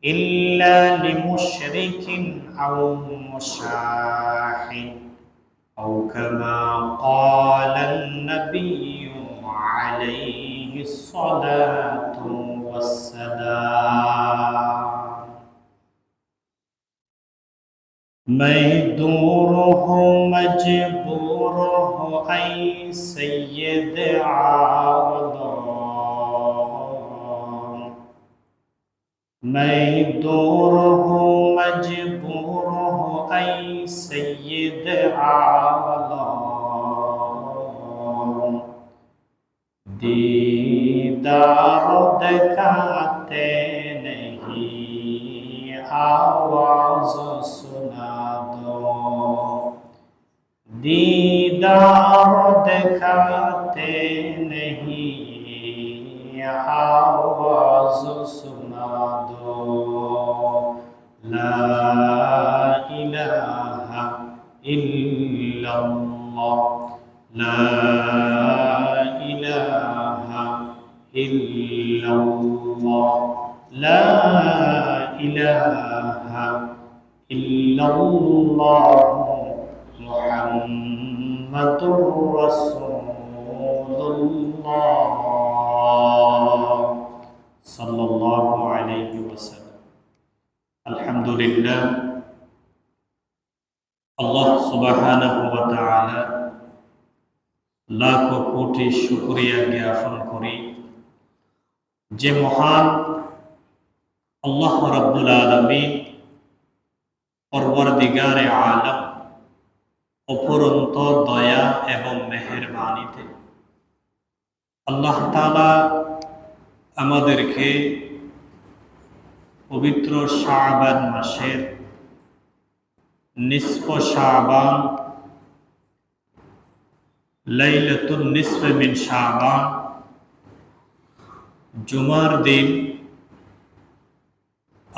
إلا لمشرك أو مشاحن أو كما قال النبي عليه الصلاة والسلام. ميدوره مجبوره أي سيد عالم، ميدوره مجبوره أي سيد عالم، दीदार दिखाते नहीं आवाज सुना दो, दीदार दिखाते नहीं आवाज सुना दो। ला इलाहा इल्लल्लाह, ला इलाहा इल्लल्लाह, ला इलाहा इल्लल्लाह मुहम्मदुर रसूलुल्लाह सल्लल्लाहु अलैहि वसल्लम। अल्हम्दुलिल्लाह, আল্লাহ সুবহানাহু ওয়া তাআলা লাখ কোটি শুকরিয়া জ্ঞাপন করি যে মহান আল্লাহ রাব্বুল আলামিন পরওয়ারদিগারে আলম অপরন্ত দয়া এবং মেহেরবানিতে আল্লাহ তাআলা আমাদেরকে পবিত্র শাবান মাসের নিসফ শাবান, লাইলাতুন নিসফ মিন শাবান, জুমার দিন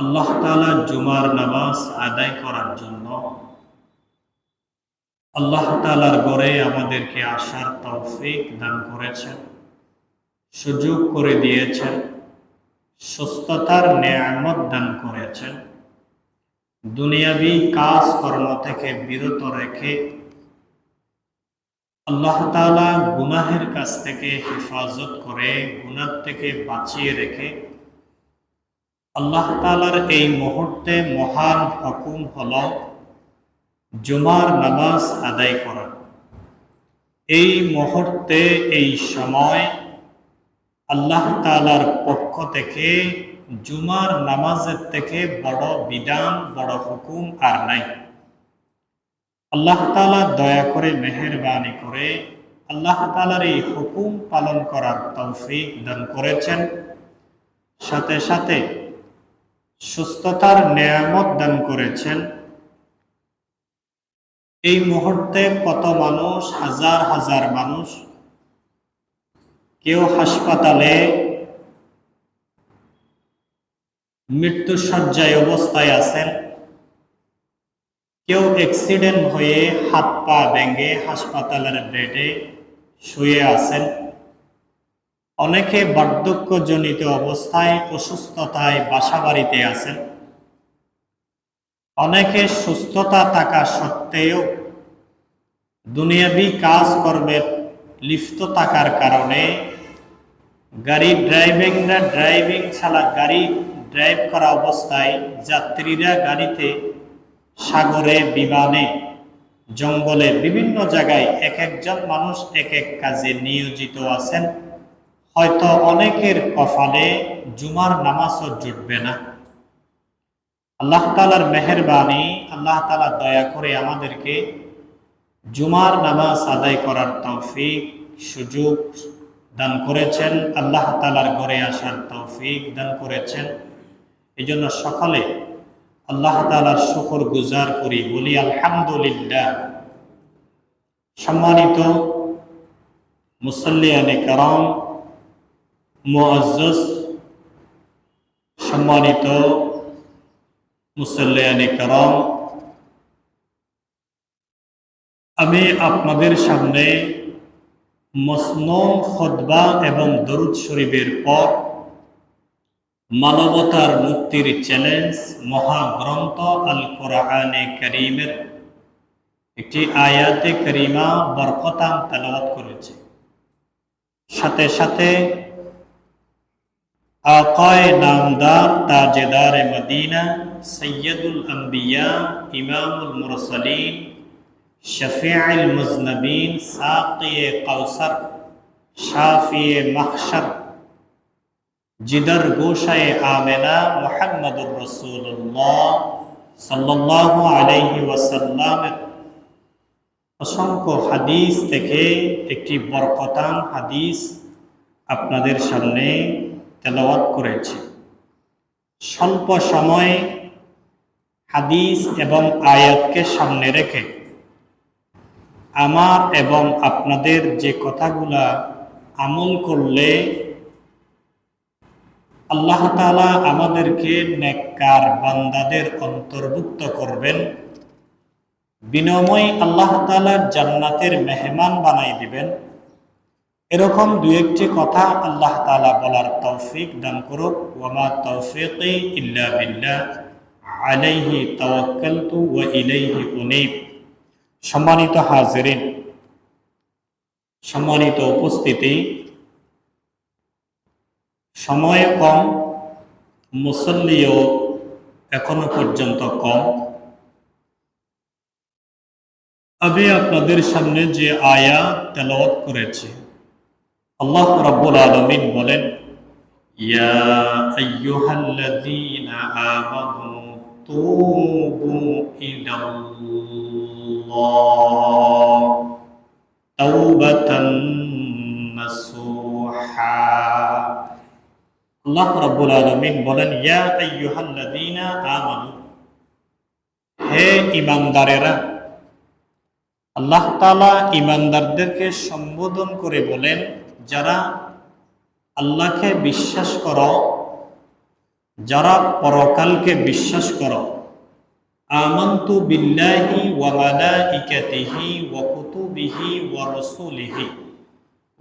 আল্লাহ তাআলা জুমার নামাজ আদায় করার জন্য আল্লাহ তাআলার ঘরে আমাদেরকে আসার তৌফিক দান করেছেন, সুযোগ করে দিয়েছেন, সুস্থতার নেয়ামত দান করেছেন। দুনিয়াবি কাজ কর্ম থেকে বিরত রেখে আল্লাহ তাআলা গুনাহের কাছ থেকে হেফাজত করে, গুনাহ থেকে বাঁচিয়ে রেখে আল্লাহ তাআলার এই মুহূর্তে মহান হুকুম হলো জুমার নামাজ আদায় করা। এই মুহূর্তে এই সময় আল্লাহ তাআলার পক্ষ থেকে জুমার নামাজের থেকে বড় বিধান, বড় হুকুম আর নাই। আল্লাহ তাআলা দয়া করে মেহেরবানি করে আল্লাহ তাআলার এই হুকুম পালন করার তৌফিক দান করেছেন, সাথে সাথে সুস্থতার নেয়ামত দান করেছেন। এই মুহূর্তে কত মানুষ, হাজার হাজার মানুষ, কেউ হাসপাতালে মৃত্যুশয্যায় অবস্থায় আছেন, কেউ অ্যাক্সিডেন্ট হয়ে হাত পা ভেঙে হাসপাতালের বেডে শুয়ে আছেন, অনেকে বার্ধক্যজনিত অবস্থায় অসুস্থতায় বাসাবাড়িতে আছেন, অনেকে সুস্থতা থাকা সত্ত্বেও দুনিয়াবি কাজকর্মের লিপ্ত থাকার কারণে গাড়ি ড্রাইভিং ছাড়া গাড়ি ড্রাইভ করা অবস্থায় যাত্রীরা গাড়িতে, সাগরে, বিমানে, জঙ্গলে, বিভিন্ন জায়গায় এক একজন মানুষ এক এক কাজে নিয়োজিত আছেন। হয়তো অনেকের কপালে জুমার নামাজও জুটবে না। আল্লাহ তাআলার মেহেরবানি, আল্লাহ তাআলা দয়া করে আমাদেরকে জুমার নামাজ আদায় করার তৌফিক, সুযোগ দান করেছেন, আল্লাহ তাআলার ঘরে আসার তৌফিক দান করেছেন। এজন্য সকলে আল্লাহ তাআলার শুকর গুজার করি, বলি আলহামদুলিল্লাহ। সম্মানিত মুসল্লিয়ানে কারাম, মুআজ্জাজ, সম্মানিত মুসল্লিয়ানে কারাম, আমি আপনাদের সামনে মসনুন খুতবা এবং দরুদ শরীফের পর মানবতার মুক্তির চ্যালেঞ্জ মহাগ্রন্থ আল কোরআনে কারীমের একটি আয়াতে কারিমা বরকতাম তেলাওয়াত করেছে। সাথে সাথে আকায়ে নামদার তাজেদার মদিনা সৈয়দুল আম্বিয়া ইমামুল মুরসালিন শফিউল মুজনবিন সাকিয়ে কাউসার শাফিয়ে মাহশর জিদর গোশায়ে আমেনা মুহাম্মদুর রাসূলুল্লাহ সাল্লাল্লাহু আলাইহি ওয়াসাল্লামের অসংখ্য হাদিস থেকে একটি বরকতান হাদিস আপনাদের সামনে তেলাওয়াত করেছি। স্বল্প সময়ে হাদিস এবং আয়াতকে সামনে রেখে আমার এবং আপনাদের যে কথাগুলা আমল করলে আল্লাহ তাআলা আমাদেরকে নেককার বান্দাদের অন্তর্ভুক্ত করবেন, বিনিময়ে আল্লাহ তাআলা জান্নাতের মেহমান বানাই দিবেন, এরকম দু একটি কথা আল্লাহ তাআলা বলার তৌফিক দান করুক। ওয়া মা তাওফীকি ইল্লা বিল্লাহ আলাইহি তাওয়াক্কালতু ওয়া ইলাইহি উনীব। সম্মানিত হাজিরিন, সম্মানিত উপস্থিতি, সময় কম, মুসল্লিও এখনো পর্যন্ত কম। আমি আপনাদের সামনে যে আয়াত তেলাওয়াত করেছি, আল্লাহ রাব্বুল আলামিন বলেন, ইয়া আইয়ুহাল্লাযীনা আমানু তুবু ইলাল্লাহ তাওবাতান নাসুহা। আল্লাহ রাব্বুল আলামিন বলেন, ইয়া আইয়ুহাল্লাযীনা আমানু, হে ঈমানদারেরা। আল্লাহ তাআলা ঈমানদারদেরকে সম্বোধন করে বলেন, যারা আল্লাহকে বিশ্বাস করো, যারা পরকালকে বিশ্বাস করো। আমানতু বিল্লাহি ওয়া মালাইকাতিহি ওয়া কুতুবিহি ওয়া রাসূলিহি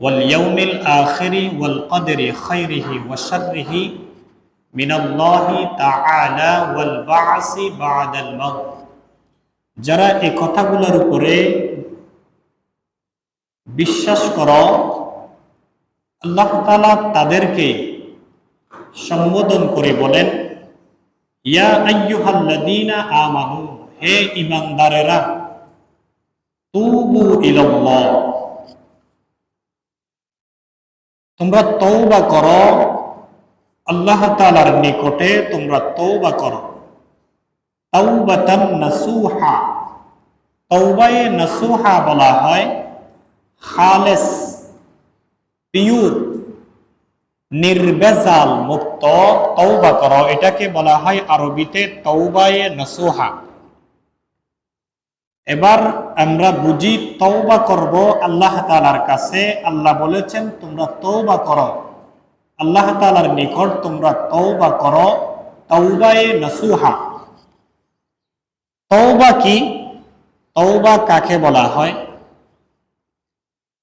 ওয়াল ইয়াউমিল আখিরি ওয়াল কদরি খাইরিহি ওয়া শাররিহি মিনাল্লাহি তাআলা ওয়াল বা'সি বা'দাল মাউত। যারা এই কথাগুলোর উপরে বিশ্বাস করো, আল্লাহ তাআলা তাদেরকে সম্বোধন করে বলেন, ইয়া আইয়ুহাল্লাযীনা আমানু, হে ঈমানদারেরা, তুবু ইলাল্লাহ, তোমরা তওবা করো, আল্লাহ তাআলার নিকটে তোমরা তওবা করো। তাওবাতান নাসুহা, তওবায়ে নাসুহা বলা হয় খালেস, পিওর, নির্ভেজাল মুক্ত তওবা করো, এটাকে বলা হয় আরবিতে তওবায়ে নাসুহা। এবার আমরা বুঝি তওবা করব আল্লাহ তাআলার কাছে। আল্লাহ বলেছেন তোমরা তওবা করো, আল্লাহ তাআলার নিকট তোমরা তওবা করো, তওবায়ে নাসুহা। তওবা কি? তওবা কাকে বলা হয়?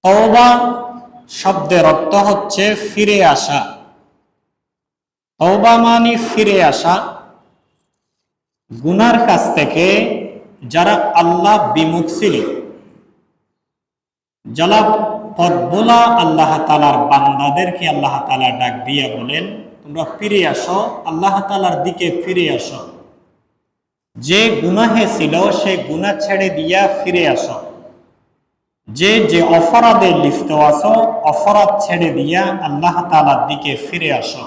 তওবা শব্দের অর্থ হচ্ছে ফিরে আসা। তওবা মানে ফিরে আসা গুনার কাছ থেকে। যারা আল্লাহ বিমুখ ছিল, যারা পথভোলা আল্লাহ তাআলার বান্দাদেরকে আল্লাহ তাআলা ডাক দিয়া বলেন, তোমরা ফিরে আসো, আল্লাহ তাআলার দিকে ফিরে আসো। যে গুনাহে ছিল সে গুনাহ ছেড়ে দিয়া ফিরে আসো। যে যে অপরাধে লিপ্ত আছো, অপরাধ ছেড়ে দিয়া আল্লাহ তাআলার দিকে ফিরে আসো।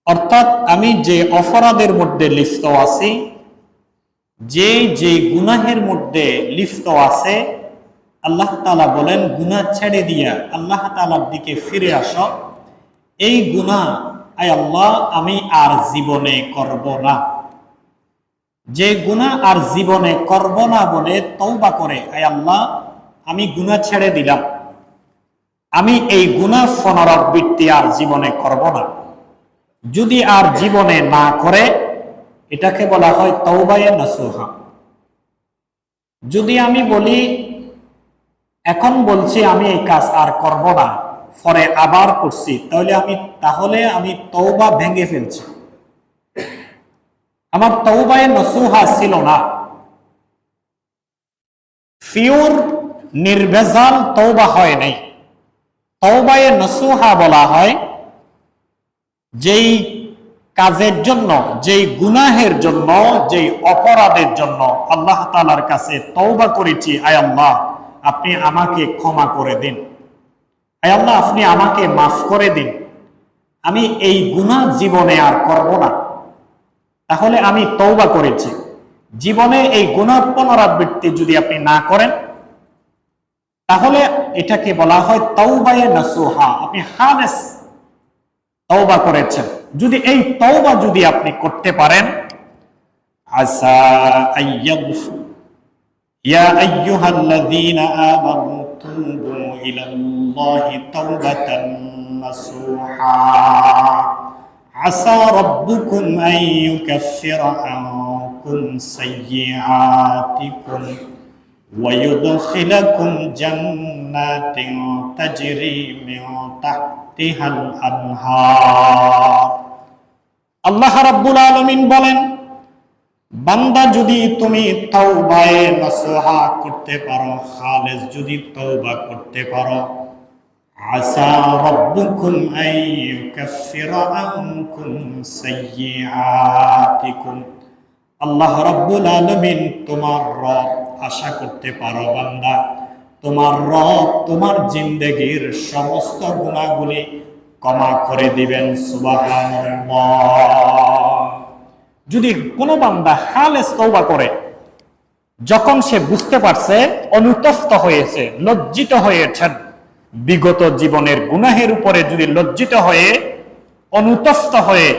অর্থাৎ আমি যে অপরাধের মধ্যে লিপ্ত আছি, যে যে গুনাহের মধ্যে লিপ্ত আছে, আল্লাহ তাআলা বলেন গুনাহ ছেড়ে দিয়া আল্লাহ তাআলার দিকে ফিরে আসো। এই গুনাহ আয় আল্লাহ আমি আর জীবনে করব না। যে গুনাহ আর জীবনে করব না বলে তওবা করে, আয় আল্লাহ আমি গুনাহ ছেড়ে দিলাম, আমি এই গুনাহ পুনরাবৃত্তি আর জীবনে করব না। যদি আর জীবনে না করে, এটাকে বলা হয় তওবায়ে নাসুহা। যদি আমি বলি এখন বলছি আমি এই কাজ আর করব না, পরে আবার করছি, তাহলে আমি তওবা ভেঙে ফেলছি, আমার তওবায়ে নসুহা ছিল না। পিওর নির্ভেজাল তওবা হয় নাই। তওবায়ে নসুহা বলা হয় যেই কাজের জন্য, যেই গুনাহের জন্য, যেই অপরাধের জন্য আল্লাহ তাআলার কাছে তওবা করেছি, আয় আল্লাহ আপনি আমাকে ক্ষমা করে দিন, আয় আল্লাহ আপনি আমাকে মাফ করে দিন, আমি এই গুনাহ জীবনে আর করব না। তাহলে আমি তওবা করেছি। জীবনে এই গুনাহ পুনরাবৃত্তি যদি আপনি না করেন, তাহলে এটাকে বলা হয় তাওবায়ে নাসুহা, আপনি খালেস তওবা করেছেন। যদি এই তওবা যদি আপনি করতে পারেন, আসা আইয়াগফির ইয়া আইয়ুহাল্লাযীনা আমানু তুবু ইলাল্লাহি তাওবাতান নাসুহা আসা রাব্বুকুম আন ইউকাফিরা আনকুম সাইয়্যাতিকুম ويدخلكم جنات تجري من تحتها الأنهار। আল্লাহ রাব্বুল আলামিন বলেন, বান্দা যদি তুমি তাওবায়ে নসুহা করতে পারো, খালেস যদি তওবা করতে পারো, আসা রাব্বুকুম আন ইউকাফিরা আনকুম সাইয়্যাতিকুম, আল্লাহ রাব্বুল আলামিন তোমার রব, আশা করতে পারো বান্দা তোমার রব তোমার জিন্দেগীর সমস্ত গুনাহগুলি ক্ষমা করে দিবেন। সুবহানাল্লাহ। যদি কোনো বান্দা খালেস তওবা করে, যখন সে বুঝতে পারছে, অনুতপ্ত হয়েছে, লজ্জিত হয়েছেন, বিগত জীবনের গুনাহের উপরে যদি লজ্জিত হয়ে, অনুতপ্ত হয়ে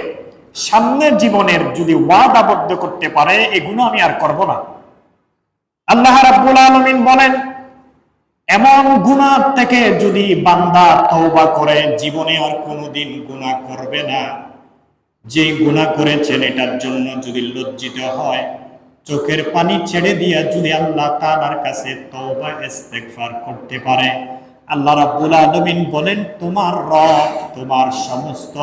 সামনের জীবনের যদি ওয়াদাবদ্ধ করতে পারে এই গুনাহ আমি আর করব না, আল্লাহ রাব্বুল আলামিন বলেন, এমন গুনাহ থেকে যদি বান্দা তওবা করে, জীবনে আর কোনোদিন গুনাহ করবে না। যে গুনাহ করেছেন এটার জন্য যদি লজ্জিত হয়, চোখের পানি ছেড়ে দিয়া যদি আল্লাহ তাআলার কাছে তওবা ইস্তেগফার করতে পারে, আল্লাহ রাব্বুল আলামিন বলেন তোমার রব তোমার সমস্ত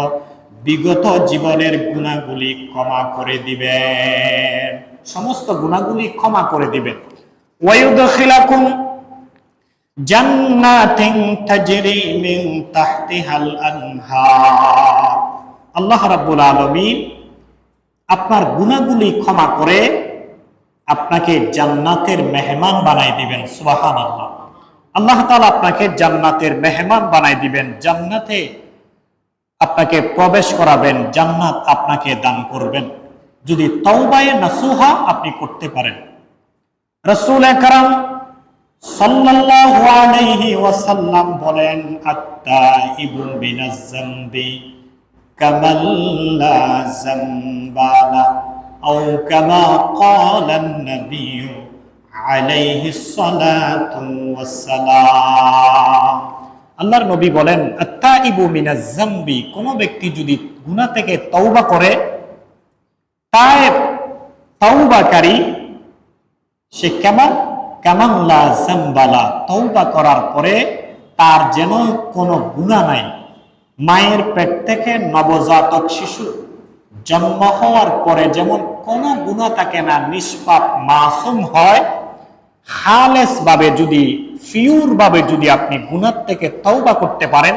বিগত জীবনের গুনাহগুলি ক্ষমা করে দিবেন, সমস্ত গুনাহগুলি ক্ষমা করে দিবেন। ওয়ায়ুদখিলাকুম জান্নাতিন তাজরি মিন তাহতিহাল আনহার। আল্লাহ রাব্বুল আলামিন আপনার গুনাহগুলি ক্ষমা করে আপনাকে জান্নাতের মেহমান বানাই দিবেন। সুবহানাল্লাহ। আল্লাহ তাআলা আপনাকে জান্নাতের মেহমান বানাই দিবেন, জান্নাতে আপনাকে প্রবেশ করাবেন, জান্নাত আপনাকে দান করবেন যদি তাওবায়ে নাসুহা আপনি করতে পারেন। রাসূল আকরাম সাল্লাল্লাহু আলাইহি ওয়াসাল্লাম বলেন, আত-তাইবু মিনাজ যামবি কামান লা যামবা লা, আও কামা ক্বালান নবিয়্যু আলাইহিস সালাতু ওয়াস সালাম। আল্লাহর নবী বলেন, আত-তাইবু মিনাজ যামবি, কোন ব্যক্তি যদি গুনাহ থেকে তওবা করে, তায়েব তওবাকারী, সে কামান লা যামবা লা, তওবা করার পরে তার যেন কোনো গুনাহ নাই। মায়ের পেট থেকে নবজাতক শিশু জন্ম হওয়ার পরে যেমন কোনো গুনাহ থাকে না, নিষ্পাপ মাসুম হয়, খালেস ভাবে যদি, পিওর ভাবে যদি আপনি গুনাহ থেকে তওবা করতে পারেন,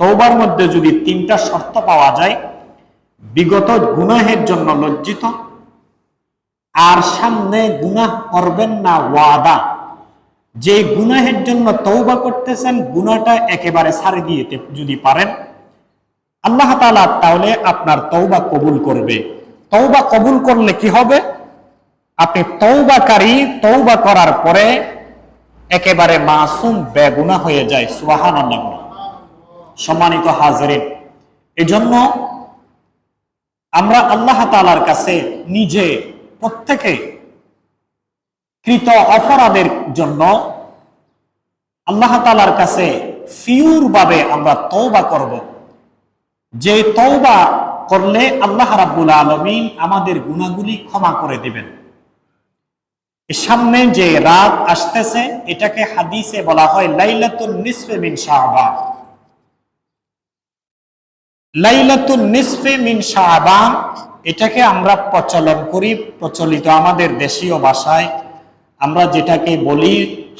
তওবার মধ্যে যদি তিনটা শর্ত পাওয়া যায়, বিগত গুনাহের জন্য লজ্জিত, আর সামনে গুনাহ করবেন না ওয়াদা, যে গুনাহের জন্য তওবা করতেছেন গুনাহটা একেবারে ছাড়ে দিতে যদি পারেন, আল্লাহ তাআলা তাহলে আপনার তওবা কবুল করবে। তওবা কবুল করলে কি হবে? আপনি তওবাকারী, তওবা করার পরে একেবারে মাসুম বেগুনাহ হয়ে যায়। সুবহানাল্লাহ। সম্মানিত হাজিরিন, এজন্য আমরা আল্লাহ তাআলার কাছে নিজে প্রত্যেকে কৃত অপরাধের জন্য আল্লাহ তাআলার কাছে পিওর ভাবে আমরা তওবা করব, যে তওবা করলে আল্লাহ রাব্বুল আলামিন আমাদের গুনাহগুলি ক্ষমা করে দিবেন। সামনে যে রাত আসতেছে, এটাকে হাদিসে বলা হয় লাইলাতুন নিসফে মিন শাবান। লাইলাতুন নিসফে মিন শাবান, এটাকে আমরা প্রচলন করি, প্রচলিত আমাদের দেশীয় ভাষায় আমরা যেটাকে বলি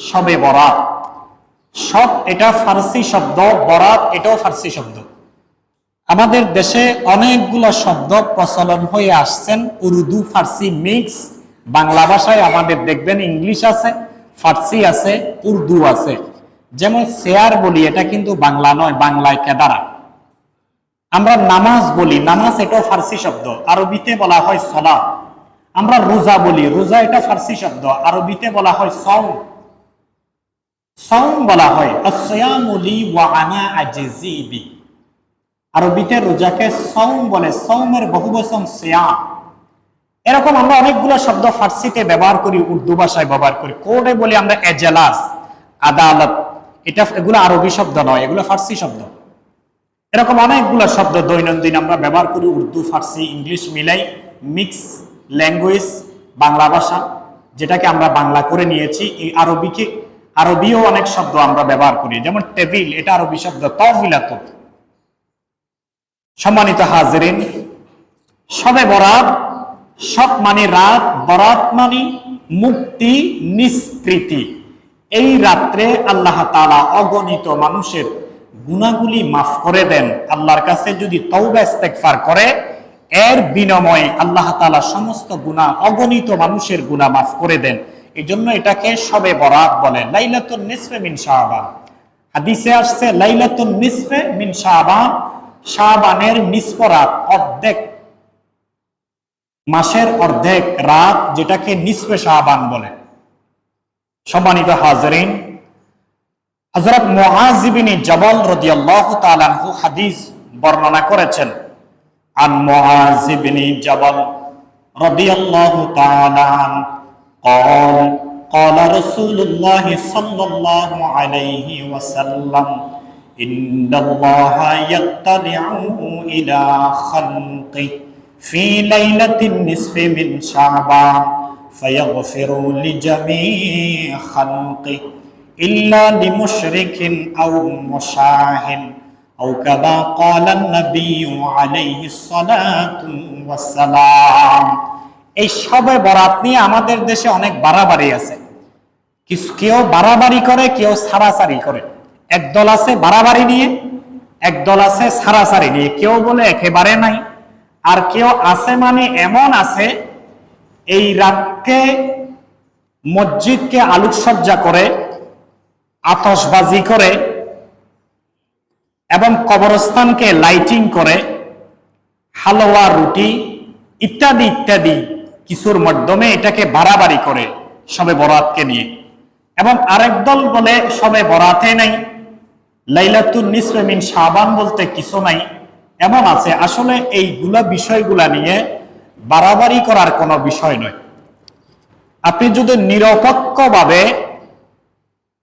শবে বরাত। সব এটা ফার্সি শব্দ, বরাত এটাও ফার্সি শব্দ। আমাদের দেশে অনেকগুলো শব্দ প্রচলন হয়ে আসছেন, উর্দু ফার্সি মিক্স। বাংলা ভাষায় আমাদের দেখবেন ইংলিশ আছে, ফার্সি আছে, উর্দু আছে। যেমন চেয়ার বলি, এটা কিন্তু বাংলা নয়, বাংলায় কেদারা। আমরা নামাজ বলি, নামাজ এটাও ফার্সি শব্দ, আরবিতে বলা হয় সালাত। আমরা রোজা বলি, রোজা এটা ফার্সি শব্দ, আরবিতে বলা হয় সাওম। সাওম বলা হয় আসিয়ামু লি ওয়া আনা আজজি বি, আরবিতে রোজাকে সাওম বলে, সাওমের বহুবচন সিয়াম। এরকম আমরা অনেকগুলো শব্দ ফার্সিতে ব্যবহার করি, উর্দু ভাষায় ব্যবহার করি। কোর্টে বলি আমরা এজলাস, আদালত, এগুলো আরবি শব্দ নয়, এগুলো ফার্সি শব্দ। এরকম অনেকগুলো শব্দ দৈনন্দিন আমরা ব্যবহার করি, উর্দু ফার্সি ইংলিশ মিলাই, মিক্স ল্যাঙ্গুয়েজ বাংলা ভাষা, যেটাকে আমরা বাংলা করে নিয়েছি। এই আরবিও অনেক শব্দ আমরা ব্যবহার করি, যেমন টেবিল, এটা আরবি শব্দ, তাওবিলাত। সম্মানিত হাজিরিন, শবে বরাত, সব মানে রাত, বরাত মানে মুক্তি, নিষ্কৃতি। এই রাত্রে আল্লাহ তাআলা অগণিত মানুষের গুনাহগুলি মাফ করে দেন। আল্লাহর কাছে যদি তওবা ইস্তেগফার করে, এর বিনিময়ে আল্লাহ তাআলা সমস্ত গুনাহ, অগণিত মানুষের গুনাহ মাফ করে দেন। এই জন্য এটাকে শবে বরাত বলে। লাইলাতুন নিসফে মিন শাবান, হাদিসে আসছে লাইলাতুন নিসফে মিন শাবান, শাবানের নিসফ রাত, অর্ধেক মাসের অর্ধেক রাত, যেটাকে নিসফে শাবান বলে। সম্মানিত হাজিরিন, হযরত মুআয ইবনে জাবাল রাদিয়াল্লাহু তাআলা আনহু হাদিস বর্ণনা করেছেন। আন মুআয ইবনে জাবাল রাদিয়াল্লাহু তাআলা আন قال قال رسول الله صلى الله عليه وسلم إن الله يطلع إلى خلقه في ليلة النصف من شعبان فيغفر لجميع خلقه إلا لمشرك أو مشاهن أو كما قال النبي عليه الصلاة والسلام। এই শবে বরাত নিয়ে আমাদের দেশে অনেক বাড়াবাড়ি আছে। কেউ বাড়াবাড়ি করে, কেউ ছাড়াছাড়ি করে। একদল আছে বাড়াবাড়ি নিয়ে, একদল আছে ছাড়াছাড়ি নিয়ে। কেউ বলে একেবারে নাই, আর কেউ আছে মানে এমন আছে এই রাতকে মসজিদকে আলোকসজ্জা করে, আতশবাজি করে এবং কবরস্থানকে লাইটিং করে, হালুয়া, রুটি ইত্যাদি ইত্যাদি কিছুর মাধ্যমে এটাকে বাড়াবাড়ি করে শবে বরাতকে নিয়ে। এবং আরেক দল বলে শবে বরাতে নাই, লাইলাতুন নিসফে মিন শাবান বলতে কিছু নাই, এমন আছে। আসলে এইগুলা বিষয়গুলা নিয়ে বাড়াবাড়ি করার কোনো বিষয় নয়। আপনি যদি নিরপেক্ষভাবে,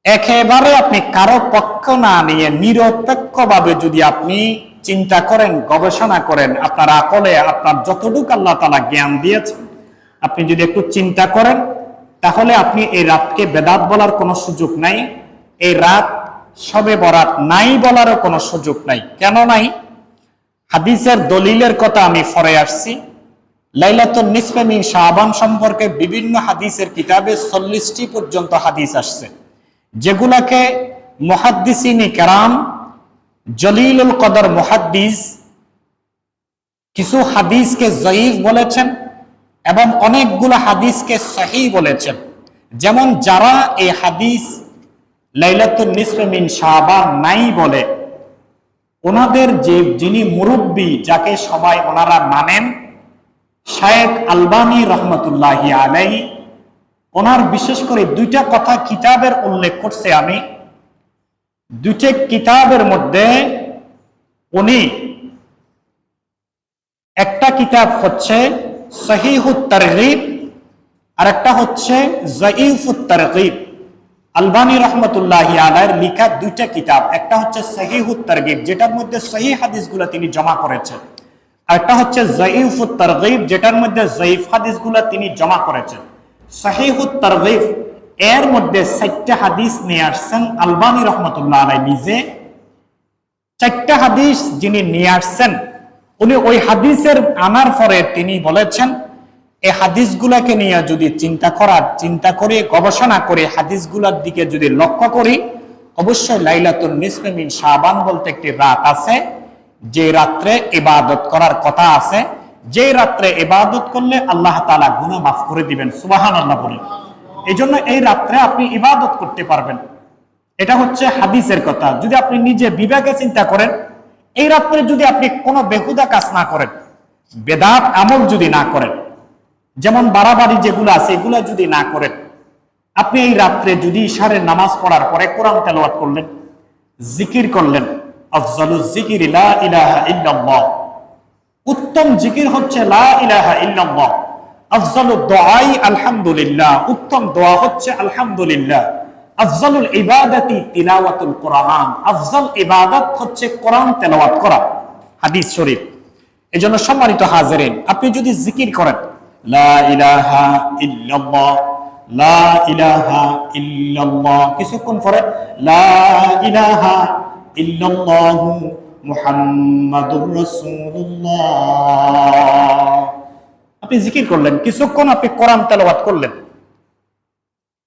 একেবারে আপনি কারো পক্ষ না নিয়ে নিরপেক্ষভাবে যদি আপনি চিন্তা করেন, গবেষণা করেন, আপনার আকলে আপনার যতটুকু আল্লাহ তাআলা জ্ঞান দিয়েছেন, আপনি যদি একটু চিন্তা করেন, তাহলে আপনি এই রাতকে বেদাত বলার কোনো সুযোগ নাই। এই রাত শবে বরাত নাই বলারও কোনো সুযোগ নাই। কেন নাই? হাদিসের দলিলের কথা আমি পরে আসছি। লাইলাতুন নিসফে মিন শাবান সম্পর্কে বিভিন্ন হাদিসের কিতাবে 40টি পর্যন্ত হাদিস আসছে, যেগুলাকে মুহাদ্দিসিনে কেরাম, জলিলুল কদর মুহাদ্দিস কিছু হাদিসকে জয়ীফ বলেছেন এবং অনেকগুলো হাদিসকে সহিহ বলেছেন। যেমন যারা এই হাদিস লাইলাতুন নিসফে মিন শাবান নাই বলে, ওনাদের যিনি মুরব্বী, যাকে সবাই ওনারা মানেন, শায়েখ আলবানী রহমতুল্লাহি আলাইহি, ওনার বিশেষ করে দুইটা কথা কিতাবের উল্লেখ করছে। আমি দুইটা কিতাবের মধ্যে উনি, একটা কিতাব হচ্ছে সহিহুত তারগীব আর একটা হচ্ছে যায়ীফুত তারগীব। আলবানী রহমতুল্লাহি আলাইহির লেখা দুইটা কিতাব, একটা হচ্ছে সহিহুত তারগীব, যেটার মধ্যে সহিহ হাদিসগুলো তিনি জমা করেছেন, আর একটা হচ্ছে যায়ীফুত তারগীব, যেটার মধ্যে যায়ীফ হাদিসগুলো তিনি জমা করেছেন। সহিহুত তারগীব এর মধ্যে 4টা হাদিস নিয়ে আসছেন আলবানী রহমতুল্লাহ আলাইহি নিজে, চারটা হাদিস যিনি নিয়ে আসছেন, উনি ওই হাদিসের আনার পরে তিনি বলেছেন এই হাদিসগুলাকে নিয়ে যদি চিন্তা করে গবেষণা করে হাদিসগুলোর দিকে যদি লক্ষ্য করি, অবশ্যই লাইলাতুন নিসফে মিন শাবান বলতে একটি রাত আছে, যে রাত্রে ইবাদত করার কথা আছে, যে রাত্রে ইবাদত করলে আল্লাহ তাআলা গুনাহ মাফ করে দিবেন। সুবহানাল্লাহ বলেন। এই জন্য এই রাত্রে আপনি ইবাদত করতে পারবেন। এটা হচ্ছে হাদিসের কথা। যদি আপনি নিজে বিবেকে চিন্তা করেন, এই রাত্রে যদি আপনি কোনো বেহুদা কাজ না করেন, বেদাত আমল যদি না করেন, যেমন বাড়াবাড়ি যেগুলো আছে এগুলো যদি না করেন, আপনি এই রাত্রে যদি ইশারের নামাজ পড়ার পরে কোরআন তেলাওয়াত করলেন, জিকির করলেন, আফজালুজ জিকির লা ইলাহা ইল্লাল্লাহ, উত্তম জিকির হচ্ছে লা ইলাহা ইল্লাল্লাহ, আফজালুদ দুআই আলহামদুলিল্লাহ, উত্তম দোয়া হচ্ছে আলহামদুলিল্লাহ, আফজালুল ইবাদাতি তিলাওয়াতুল কোরআন, আফজাল ইবাদত হচ্ছে কোরআন তেলাওয়াত করা। হাদিস শরীফ। এজন্য সম্মানিত হাজিরিন, আপনি যদি জিকির করেন লা ইলাহা ইল্লাল্লাহ, লা ইলাহা ইল্লাল্লাহ, কিছুক্ষণ পরে লা ইলাহা ইল্লাল্লাহু মুহাম্মাদুর রাসূলুল্লাহ, আপনি জিকির করলেন, কিছুক্ষণ আপনি কোরআন তেলাওয়াত করলেন,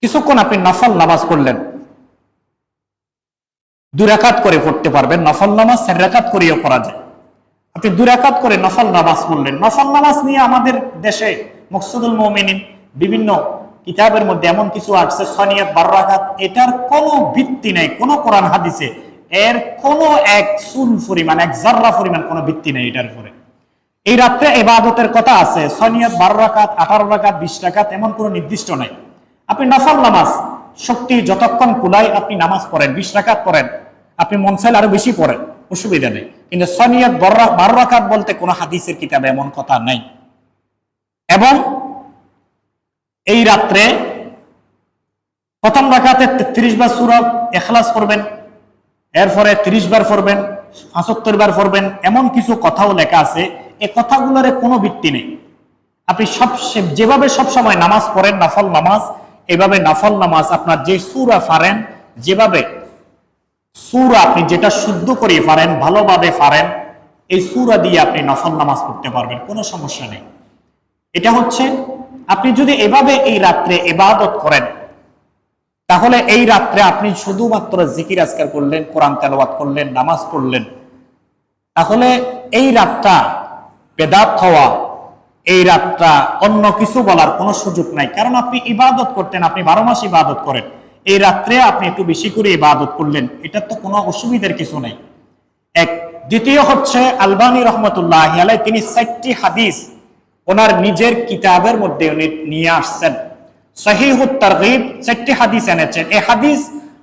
কিছুক্ষণ আপনি নফল নামাজ করলেন, 2 রাকাত করে পড়তে পারবেন। নফল নামাজ 4 রাকাত করেও পড়া যায়। আপনি 2 রাকাত করে নফল নামাজ পড়লেন। নফল নামাজ নিয়ে আমাদের দেশে মকসুদুল মুমিনিন বিভিন্ন কিতাবের মধ্যে এমন কিছু আছে, সনিয়াত 12 রাকাত, এটার কোনো ভিত্তি নেই কোনো কোরআন হাদিসে, এর কোনো এক চুল পরিমাণ, এক জাররা পরিমাণ কোনো ভিত্তি নেই এটার উপরে। এই রাত্রে ইবাদতের কথা আছে, সনিয়াত 12 রাকাত, 18 রাকাত, 20 রাকাত, এমন কোনো নির্দিষ্ট নাই। আপনি নফল নামাজ শক্তি যতক্ষণ কুলায় আপনি নামাজ পড়েন, 20 রাকাত পড়েন, আপনি মন চাইলে আরো বেশি পড়েন, অসুবিধা নেই। কিন্তু সনিয়াত 12 রাকাত বলতে কোনো হাদিসের কিতাবে এমন কথা নাই। এবং এই রাত্রে প্রথম রাকাতে 33 বার সূরা ইখলাস পড়বেন, এরপরে 30 বার পড়বেন, 75 বার পড়বেন, এমন কিছু কথাও লেখা আছে। এই কথাগুলোর কোনো ভিত্তি নেই। আপনি যেভাবে সব সময় নামাজ পড়েন নফল নামাজ, এভাবে নফল নামাজ আপনার যে সূরা পারেন, যেভাবে সূরা আপনি যেটা শুদ্ধ করে পারেন, ভালোভাবে পারেন, এই সূরা দিয়ে আপনি নফল নামাজ পড়তে পারবেন, কোনো সমস্যা নেই। এটা হচ্ছে আপনি যদি এভাবে এই রাত্রে ইবাদত করেন, তাহলে এই রাত্রে আপনি শুধুমাত্র জিকির আজকার করলেন, কোরআন তেলাওয়াত করলেন, নামাজ পড়লেন, তাহলে এই রাতটা বেদাত হওয়া, এই রাতটা অন্য কিছু বলার কোনো সুযোগ নাই। কারণ আপনি ইবাদত করতেন, আপনি 12 মাস ইবাদত করেন, এই রাত্রে আপনি একটু বেশি করে ইবাদত করলেন, এটার তো কোনো অসুবিধার কিছু নাই। এক। দ্বিতীয় হচ্ছে আলবানী রহমতুল্লাহ আলাইহি, তিনি 4টি হাদিস ওনার নিজের কিতাবের মধ্যে উনি নিয়ে আসছেন। সহিহুত তারগীব 4টি হাদিস এনেছেন। এই হাদিস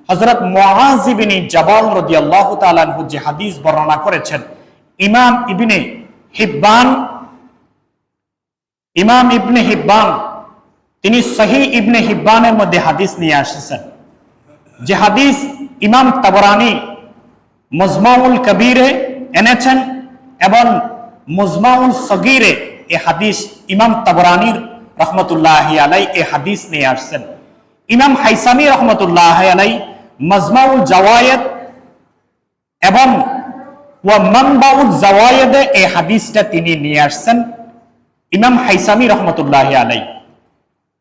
হযরত মুআয ইবনে জাবাল রাদিয়াল্লাহু তাআলা আনহু যে হাদিস বর্ণনা করেছেন, ইমাম ইবনে হিব্বান তিনি সহিহ ইবনে হিব্বানের মধ্যে হাদিস নিয়ে আসছেন, যে হাদিস ইমাম তাবরানী মুজমাউল কবীরে এনেছেন এবং মুজমাউল সগীরে এই হাদিস ইমাম তাবরানীর রহমতুল্লাহি আলাইহি এই হাদিস নিয়ে আসছেন। ইমাম হাইসামি রহমতুল্লাহি আলাইহি মাজমাউল জাওয়ায়েদ এবং ওয়া মানবাউল জাওয়ায়েদে এই হাদিসটা তিনি নিয়ে আসছেন। ইমাম হাইসামি রহমতুল্লাহি আলাইহি,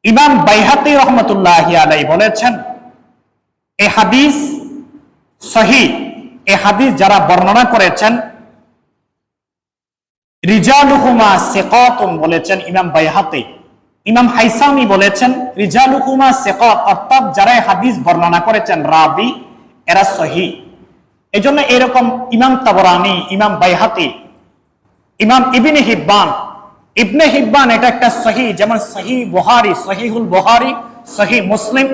ইমাম বাইহাকি রহমতুল্লাহি আলাইহি বলেছেন এই হাদিস সহিহ। এই হাদিস যারা বর্ণনা করেছেন রিজালুহুমা সিকাতুন বলেছেন ইমাম বাইহাকি। ইমাম হাইসামি বলেছেন রিজালুহুমা সিকাত, অর্থাৎ যারা এই হাদিস বর্ণনা করেছেন রাবি এরা সহিহ। এজন্য এরকম ইমাম তাবরানী, ইমাম বাইহাকি, ইমাম ইবনে হিব্বান এটা একটা সহিহ, যেমন সহিহ বুখারী, সহিহুল বুখারী, সহিহ মুসলিম,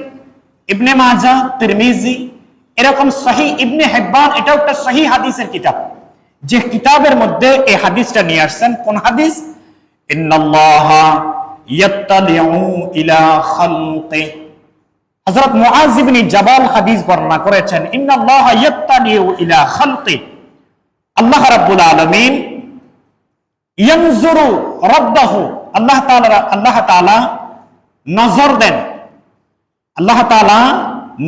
ইবনে মাজাহ, তিরমিজি, এরকম সহিহ ইবনে হিব্বান এটাও একটা সহিহ হাদিসের কিতাব, যে কিতাবের মধ্যে এই হাদিসটা নিয়ে আসছেন। কোন হাদিস? ইন্নাল্লাহা ইয়াত্তালিউ ইলা খালকি, হযরত মুআয ইবনে জাবাল হাদিস বর্ণনা করেছেন, ইন্নাল্লাহা ইয়াত্তালিউ ইলা খালকি, আল্লাহ রাব্বুল আলামিন ইয়ানজুরু রাব্বাহু, আল্লাহ তাআলা নজর দেন, আল্লাহ তাআলা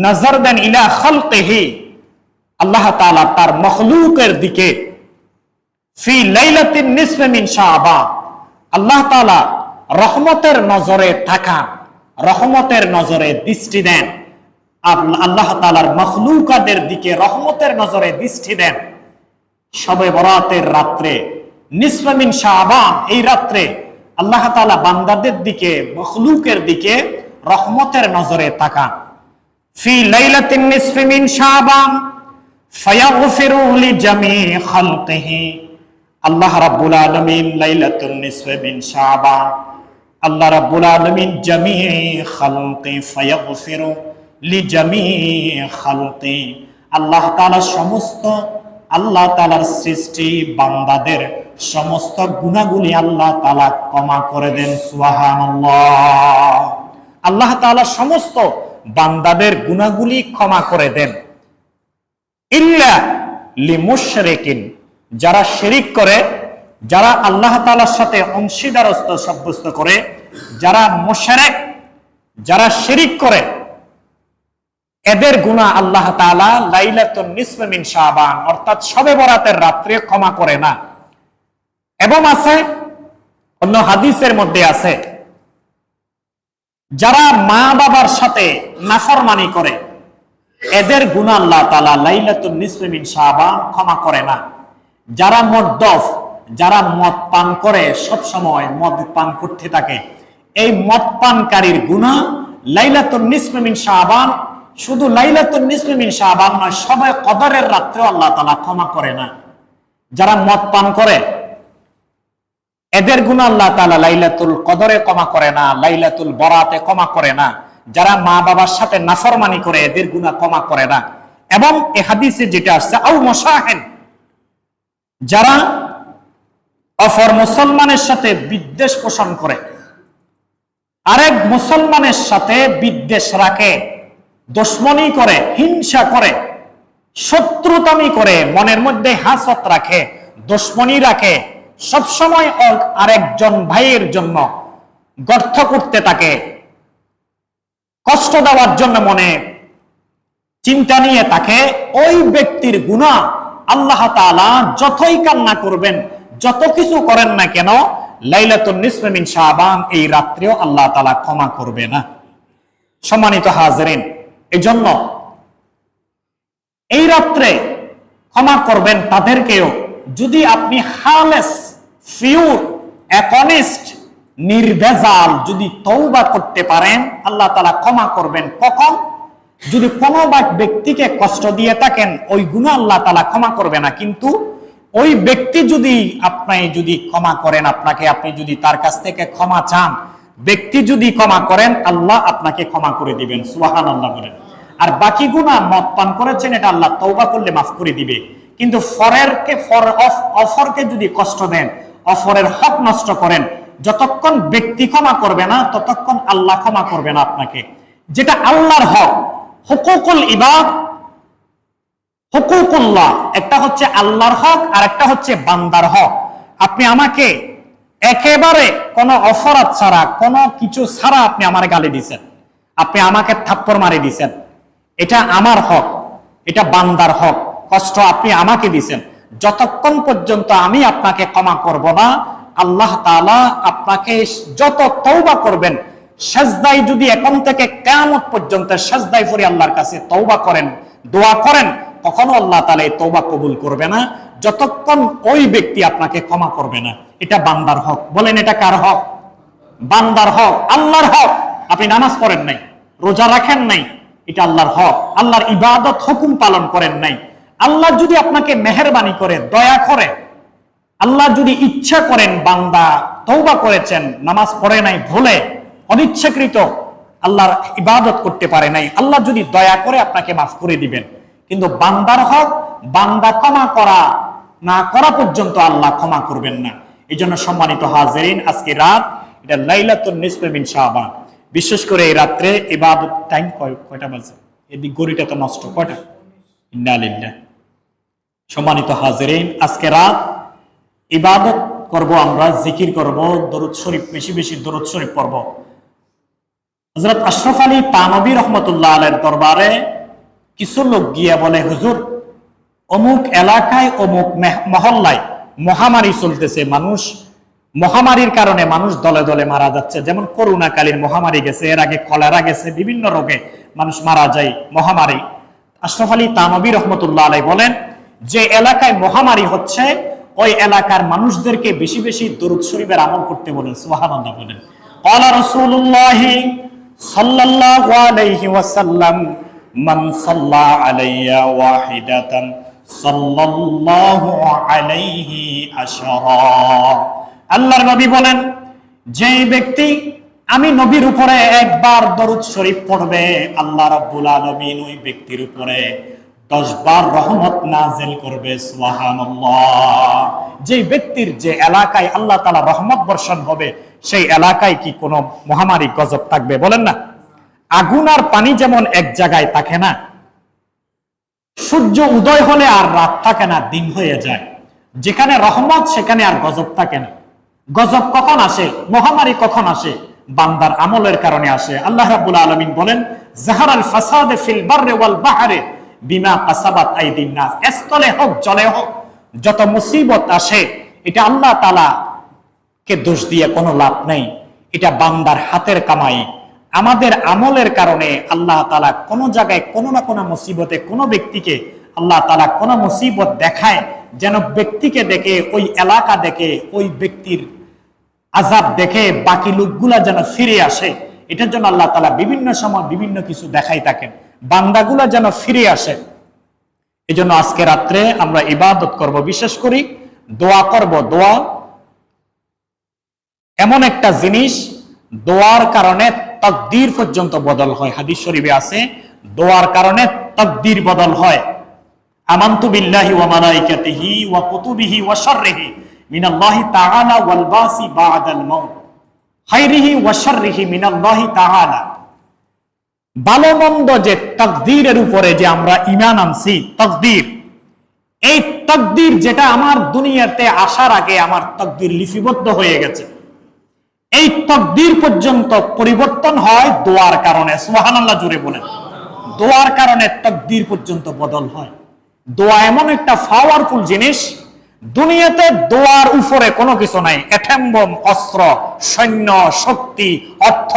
নজর দেন ইলা খালকিহি, আল্লাহ তাআলা তার মখলুকের দিকে ফি লাইলাতিন নিসফি মিন শাবান আল্লাহ তাআলা রহমতের নজরে তাকান, রহমতের নজরে দৃষ্টি দেন। আল্লাহ তাআলার মখলুকাদের দিকে রহমতের নজরে দৃষ্টি দেন শবে বরাতের রাত্রে, নিসফি মিন শাবান, এই রাত্রে আল্লাহ তাআলা বান্দাদের দিকে, মখলুকের দিকে রহমতের নজরে তাকান। ফি লাইলাতিন নিসফি মিন শাবান ফায়াগফিরু লিজামিই খালকিহি আল্লাহ রাব্বুল আলামিন লাইলাতুন নিসফি মিন শাবান, আল্লাহ রাব্বুল আলামিন জামিই খালকি ফায়াগফিরু লিজামিই খালকি, আল্লাহ তাআলা সমস্ত আল্লাহ তাআলার সৃষ্টি বান্দাদের সমস্ত গুনাহগুলি আল্লাহ তাআলা ক্ষমা করে দেন। সুবহানাল্লাহ। আল্লাহ তাআলা সমস্ত বান্দাদের গুনাহগুলি ক্ষমা করে দেন। ইল্লা লিমুশরিকিন, যারা শিরিক করে, যারা আল্লাহ তাআলার সাথে অংশীদারত্ব সাব্যস্ত করে, যারা মুশরিক, যারা শিরিক করে, এদের গুনাহ আল্লাহ তাআলা লাইলাতুন নিসফি মিন শাবান অর্থাৎ শবে বরাতের রাত্রে ক্ষমা করে না। এবং আছে অন্য হাদিসের মধ্যে আছে, যারা মা বাবার সাথে নাফরমানি করে, এদের গুনাহ আল্লাহ তাআলা লাইলাতুন নিসফি মিন শাবান ক্ষমা করে না। যারা মদ্যপ, যারা মদ পান করে, সব সময় মদ পান করতে থাকে, এই মদ পানকারীর গুনাহ লাইলাতুন নিসফি মিন শাবান, শুধু লাইলাতুন নিসফি মিন শাবান নয়, শবে কদরের রাত্রেও আল্লাহ তাআলা ক্ষমা করে না। যারা মদ পান করে এদের গুনাহ আল্লাহ তাআলা লাইলাতুল কদরে ক্ষমা করে না, লাইলাতুল বরাতে ক্ষমা করে না। যারা মা বাবার সাথে নাফরমানি করে, এদের গুনাহ ক্ষমা করে না। এবং এই হাদিসে যেটা আসছে, আও মুসাহিন, যারা অপর মুসলমানের সাথে বিদ্বেষ পোষণ করে, আরেক মুসলমানের সাথে বিদ্বেষ রাখে, দুশমনি করে, হিংসা করে, শত্রুতামি করে, মনের মধ্যে হাসদ রাখে, দুশমনি রাখে, সবসময় আরেকজন ভাইয়ের জন্য গর্ত করতে থাকে, কষ্ট দেওয়ার জন্য মনে চিন্তা নিয়ে থাকে, ওই ব্যক্তির গুনাহ আল্লাহ তাআলা যতই কান্না করবেন, যত কিছু করেন না কেন, লাইলাতুন নিসফি মিন শাবান এই রাত্রেও আল্লাহ তাআলা ক্ষমা করবে না। সম্মানিত হাজিরিন, এজন্য এই রাত্রে ক্ষমা করবেন তাদেরকেও, যদি আপনি খালেস, পিওর, একনিষ্ঠ, নির্ভেজাল যদি তওবা করতে পারেন, আল্লাহ তাআলা ক্ষমা করবেন। কখন? যদি কোনো ব্যক্তিকে কষ্ট দিয়ে থাকেন, ওই গুনাহ আল্লাহ তাআলা ক্ষমা করবে না। কিন্তু ওই ব্যক্তি যদি আপনি যদি ক্ষমা করেন, আপনাকে, আপনি যদি তার কাছ থেকে ক্ষমা চান, ব্যক্তি যদি ক্ষমা করেন, আল্লাহ আপনাকে ক্ষমা করে দিবেন। সুবহানাল্লাহ বলেন। আর বাকি গুনাহ, মদ পান করেছেন, এটা আল্লাহ তওবা করলে মাফ করে দিবে। কিন্তু অফরকে যদি কষ্ট দেন, অফরের হক নষ্ট করেন, যতক্ষণ ব্যক্তি ক্ষমা করবে না, ততক্ষণ আল্লাহ ক্ষমা করবে না আপনাকে। যেটা আল্লাহর হক, হুকুকুল ইবাদ, হুকুকুল্লাহ, একটা হচ্ছে আল্লাহর হক আর একটা হচ্ছে বান্দার হক। আপনি আমাকে একেবারে কোনো অপরাধ ছাড়া, কোনো কিছু ছাড়া আপনি আমার গালি দিয়েছেন, আপনি আমাকে থাপ্পড় মারি দিয়েছেন, এটা আমার হক, এটা বান্দার হক, কষ্ট আপনি আমাকে দিয়েছেন। যতক্ষণ পর্যন্ত আমি আপনাকে ক্ষমা করব না, আল্লাহ তাআলা আপনাকে যত তওবা করবেন, সাজদায় যদি এখন থেকে কিয়ামত পর্যন্ত সাজদায় পড়ে আল্লাহর কাছে তওবা করেন, দোয়া করেন, কখনো আল্লাহ তাআলা এই তওবা কবুল করবে না যতক্ষণ ওই ব্যক্তি আপনাকে ক্ষমা করবে না। এটা বান্দার হক। বলেন, এটা কার হক? বান্দার হক, আল্লাহর হক। আপনি নামাজ পড়েন নাই, রোজা রাখেন নাই, এটা আল্লাহর হক। আল্লাহর ইবাদত, হুকুম পালন করেন নাই। আল্লাহ যদি আপনাকে মেহেরবানি করে, দয়া করে, আল্লাহ যদি ইচ্ছা করেন, বান্দা তওবা করেছেন, নামাজ পড়ে নাই, ভুলে অনিচ্ছাকৃত আল্লাহর ইবাদত করতে পারে নাই, আল্লাহ যদি দয়া করে আপনাকে মাফ করে দিবেন। কিন্তু বান্দার হক, বান্দা ক্ষমা করা না করা পর্যন্ত আল্লাহ ক্ষমা করবেন না। এই জন্য সম্মানিত হাজিরিন, আজকে রাত, এটা লাইলাতুন নিসফি মিন শাবান। বিশেষ করে এই রাত্রে ইবাদত টাইম কয়টা বাজে? এদিক গড়িটা তো নষ্ট, কয়টা? ইন্না লিল্লাহ। সম্মানিত হাজিরিন, আজকে রাত ইবাদত করব আমরা, জিকির করব, দরুদ শরীফ, বেশি বেশি দরুদ শরীফ পড়ব। হযরত আশরাফ আলী থানভী রাহমাতুল্লাহ আলাইহির দরবারে কিছু লোক গিয়ে বলে, হুজুর, অমুক এলাকায় অমুক মহল্লায় মহামারী চলতেছে, মানুষ মহামারীর কারণে মানুষ দলে দলে মারা যাচ্ছে, যেমন করোনাকালীন মহামারী গেছে, এর আগে কলেরা গেছে, বিভিন্ন রোগে মানুষ মারা যায় মহামারী। আশরাফ আলী থানভী রহমতুল্লাহ আলাইহি বলেন, যে এলাকায় মহামারী হচ্ছে ওই এলাকার মানুষদেরকে বেশি বেশি দরুদ শরীফের আমল করতে বলেন। সুবহানাল্লাহ বলেন। ক্বালা রাসূলুল্লাহ সাল্লাল্লাহু আলাইহি ওয়াসাল্লাম মান সাল্লা আলাইয়া ওয়াহিদাতান সাল্লাল্লাহু আলাইহি আশরা। আল্লাহর নবী বলেন, যে ব্যক্তি আমি নবীর উপরে একবার দরুদ শরীফ পড়বে, আল্লাহ রাব্বুল আলামিন ওই ব্যক্তির উপরে 10 বার রহমত নাযিল করবে। সুবহানাল্লাহ। যে ব্যক্তির যে এলাকায় আল্লাহ তাআলা রহমত বর্ষণ হবে, সেই এলাকায় কি কোনো মহামারী গজব থাকবে? বলেন না। আগুন আর পানি যেমন এক জায়গায় থাকে না, সূর্য উদয় হলে আর রাত থাকে না, দিন হয়ে যায়। যেখানে রহমত সেখানে আর গজব থাকে না। গজব কখন আসে, মহামারী কখন আসে? বান্দার আমলের কারণে আসে। আল্লাহ রাব্বুল আলামিন বলেন, জাহারাল ফাসাদে ফিল বাররি ওয়াল বাহরে বিমা কাসাবাত আইদিন নাস। স্থলে হোক জলে হোক যত মুসিবত আসে, এটা আল্লাহ তাআলা কে দোষ দিয়ে কোনো লাভ নেই, এটা বান্দার হাতের কামাই। আমাদের আমলের কারণে আল্লাহ তাআলা কোনো জায়গায় কোনো না কোনো মুসিবতে কোনো ব্যক্তিকে আল্লাহ তাআলা কোনো মুসিবত দেখায়, যেন ব্যক্তিকে দেখে, ওই এলাকা দেখে, ওই ব্যক্তির আযাব দেখে বাকি লোকগুলা যেন ফিরে আসে। এটার জন্য আল্লাহ তাআলা বিভিন্ন সময় বিভিন্ন কিছু দেখাই থাকেন, বান্দাগুলা যেন ফিরে আসে। এই জন্য আজকে রাত্রে আমরা ইবাদত করব, বিশেষ করে দোয়া করব। দোয়া এমন একটা জিনিস, দোয়ার কারণে তাকদীর পর্যন্ত বদল হয়। হাদিস শরীফে আছে, দোয়ার কারণে তাকদীর বদল হয়। আমানতু বিল্লাহি ওয়া মালাইকাতিহি ওয়া কুতুবিহি ওয়া শাররিহি মিনাল্লাহি তাআলা ওয়াল বাসি বা'দাল মাউত খাইরিহি ওয়া শাররিহি মিনাল্লাহি তাআলা। ভালো মন্দ যে তাকদীরের উপরে যে আমরা ঈমান আনছি, তাকদীর, এই তাকদীর যেটা আমার দুনিয়াতে আসার আগে আমার তাকদীর লিপিবদ্ধ হয়ে গেছে, এই তাকদীর পর্যন্ত পরিবর্তন হয় দোয়ার কারণে। সুবহানাল্লাহ জোরে বলেন। দোয়ার কারণে তাকদীর পর্যন্ত বদল হয়। দোয়া এমন একটা পাওয়ারফুল জিনিস, দুনিয়াতে দোয়ার উপরে কোনো কিছু নাই। অ্যাটম বোম, অস্ত্র, সৈন্য, শক্তি, অর্থ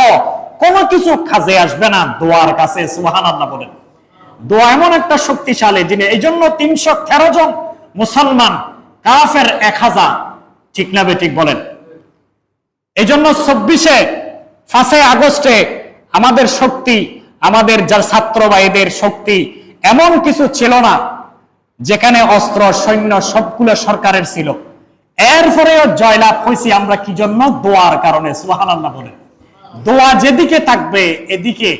কোনো কিছু কাজে আসবে না দোয়ার কাছে। সুবহানাল্লাহ বলেন। দোয়া এমন একটা শক্তিশালী জিনিস। এই জন্য 313 জন মুসলমান, কাফের 1000। ঠিক না বেঠিক বলেন? এই জন্য 5 আগস্টে আমাদের শক্তি, আমাদের যার ছাত্র ভাইদের শক্তি এমন কিছু ছিল না যেখানে অস্ত্র, সৈন্য সবগুলো সরকারের ছিল। এরপরেও জয়লাভ হয়েছি আমরা কি জন্য? দোয়ার কারণে। সুবহানাল্লাহ বলেন। দোয়া যেদিকে থাকবে এদিকে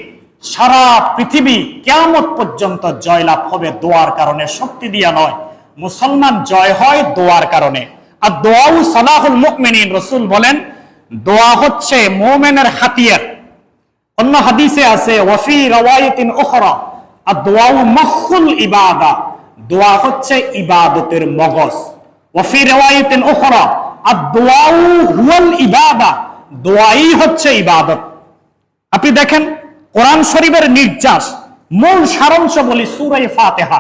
সারা পৃথিবী কিয়ামত পর্যন্ত জয়লাভ হবে দোয়ার কারণে, শক্তি দিয়া নয়। মুসলমান জয় হয় দোয়ার কারণে। আর দোয়াউ সালাহুল মুমিনিন, রাসূল বলেন দোয়া হচ্ছে মুমিনের হাতিয়ার। অন্য হাদিসে আছে, ওয়াফি রাওয়ায়াতিন উখরা আদ-দুআউ মুখুল ইবাদা, দোয়া হচ্ছে ইবাদতের মগজ। ওয়াফি রাওয়ায়াতিন উখরা আদ-দুআউ হুয়াল ইবাদা, দোয়াই হচ্ছে ইবাদত। আপনি দেখেন কোরআন শরীফের নির্যাস, মূল সারাংশ বলি সূরা ফাতিহা।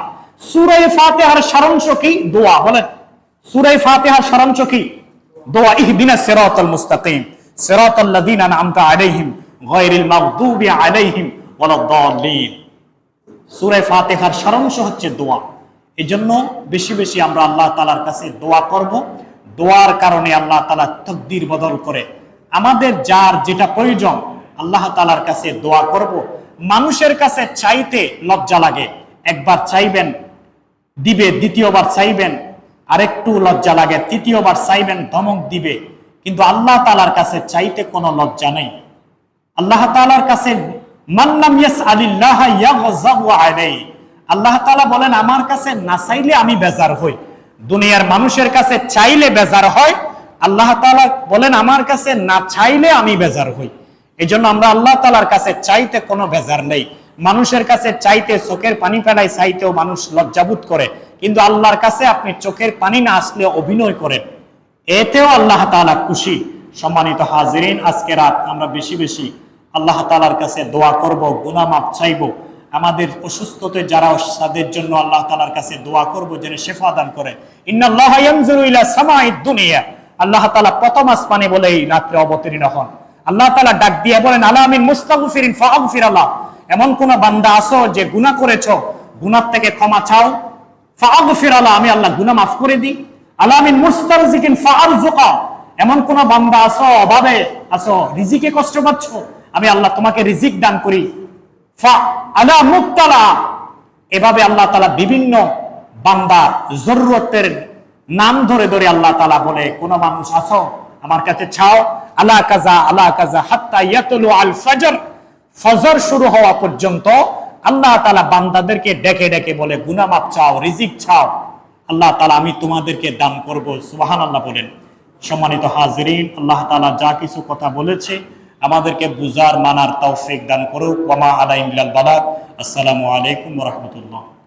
সূরা ফাতিহার সারাংশ কি? দোয়া। বলেন, সূরা ফাতিহার সারাংশ কি? দোয়া। ইহদিনাস সিরাতাল মুস্তাকিম সিরাতাল লাযিনা আন'আমতা আলাইহিম গায়রিল মাগদুবি আলাইহিম ওয়ালাদ-দাল্লিন। সূরা ফাতিহার সারাংশ হচ্ছে দোয়া। এজন্য বেশি বেশি আমরা আল্লাহ তাআলার কাছে দোয়া করব। দোয়ার কারণে আল্লাহ তাআলা তাকদীর বদল করে। আমাদের যার যেটা প্রয়োজন আল্লাহ তাআলার কাছে দোয়া করব। মানুষের কাছে চাইতে লজ্জা লাগে। একবার চাইবেন দিবে, দ্বিতীয়বার চাইবেন আরেকটু লজ্জা লাগে, তৃতীয়বার চাইবেন ধমক দিবে। কিন্তু আল্লাহ তাআলার কাছে চাইতে কোনো লজ্জা নেই। আল্লাহ তাআলার কাছে মান লাম ইয়াসআলিল্লাহ ইয়াগযাবু আলাইহি, আল্লাহ তাআলা বলেন আমার কাছে না চাইলে আমি বেজার হই। দুনিয়ার মানুষের কাছে চাইলে বেজার হয়, আল্লাহ তাআলা বলেন আমার কাছে না চাইলে আমি বেজার হই। এজন্য আমরা আল্লাহ তাআলার কাছে চাইতে কোনো বেজার নেই। মানুষের কাছে চাইতে চোখের পানি ফেলাই চাইতেও মানুষ লজ্জাবোধ করে, কিন্তু আল্লাহর কাছে আপনি চোখের পানি না আসলে অভিনয় করেন, এতেও আল্লাহ তাআলা খুশি। সম্মানিত হাজিরিন, আজকে রাত আমরা বেশি বেশি আল্লাহ তাআলার কাছে দোয়া করব, গুনাহ মাফ চাইব। আমাদের অসুস্থতে যারা তাদের জন্য আল্লাহ তাআলার কাছে দোয়া করব যেন শেফা দান করে। ইন্নাল্লাহা ইয়ানজুরু ইলা সামাইদ দুনিয়া, আল্লাহ তাআলা প্রথম আসমানে বলে এই রাত্রে অবতীর্ণ হন। আল্লাহ তাআলা ডাক দিয়ে বলেন, আলা মিন মুস্তাগফিরিন ফাগফির আল্লাহ, এমন কোন বান্দা আছো যে গুনাহ করেছো, গুনাহ থেকে ক্ষমা চাও, ফাগফির আল্লাহ, আমি আল্লাহ গুনাহ মাফ করে দিই। আলা মিন মুস্তারজিকিন ফারজুকা, এমন কোন বান্দা আছো অভাবে আছো, রিজিকে কষ্ট পাচ্ছ, আমি আল্লাহ তোমাকে রিজিক দান করি। ফা আলা মুক্তালা, এভাবে আল্লাহ তাআলা বিভিন্ন বান্দার জরুরতের নাম ধরে ধরে আল্লাহ তাআলা বলে, কোন মানুষ আছো আমার কাছে চাও, আলা কাজা হাত্তা ইয়াতলু আল ফজর, ফজর শুরু হওয়া পর্যন্ত আল্লাহ তাআলা বান্দাদেরকে ডেকে ডেকে বলে গুনাহ মাফ চাও, রিজিক চাও, আল্লাহ তাআলা আমি তোমাদেরকে দান করব। সুবহানাল্লাহ বলেন। সম্মানিত হাজিরিন, আল্লাহ তাআলা যা কিছু কথা বলেছে আমাদেরকে বুঝার মানার তৌফিক দান করুক। ওয়া মা আলাইনা ইল্লাল বালাগ। আসসালামু আলাইকুম ওয়া রাহমাতুল্লাহ।